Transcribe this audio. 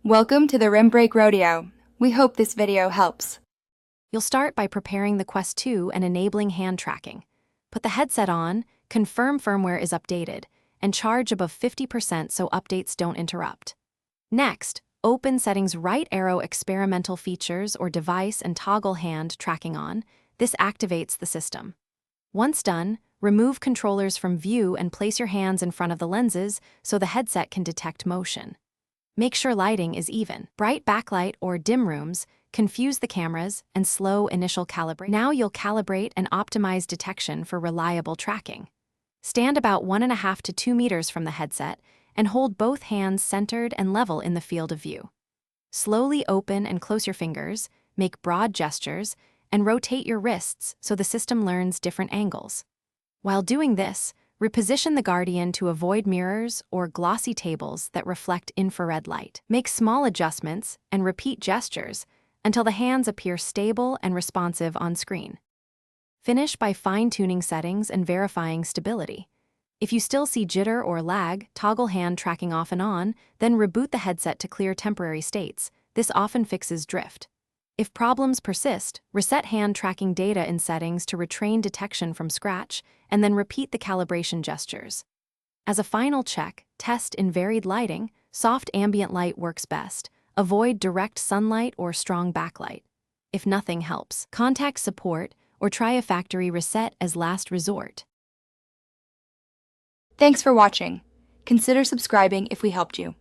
Welcome to the Rim Break Rodeo. We hope this video helps. You'll start by preparing the Quest 2 and enabling hand tracking. Put the headset on, confirm firmware is updated, and charge above 50% so updates don't interrupt. Next, open Settings right arrow experimental features or device and toggle hand tracking on. This activates the system. Once done, remove controllers from view and place your hands in front of the lenses so the headset can detect motion. Make sure lighting is even. Bright backlight or dim rooms confuse the cameras and slow initial calibration. Now you'll calibrate and optimize detection for reliable tracking. Stand about 1.5 to 2 meters from the headset and hold both hands centered and level in the field of view. Slowly open and close your fingers, make broad gestures, and rotate your wrists so the system learns different angles. While doing this, reposition the Guardian to avoid mirrors or glossy tables that reflect infrared light. Make small adjustments and repeat gestures until the hands appear stable and responsive on screen. Finish by fine-tuning settings and verifying stability. If you still see jitter or lag, toggle hand tracking off and on, then reboot the headset to clear temporary states. This often fixes drift. If problems persist, reset hand tracking data in settings to retrain detection from scratch, and then repeat the calibration gestures. As a final check, test in varied lighting. Soft ambient light works best. Avoid direct sunlight or strong backlight. If nothing helps, contact support or try a factory reset as last resort. Thanks for watching. Consider subscribing if we helped you.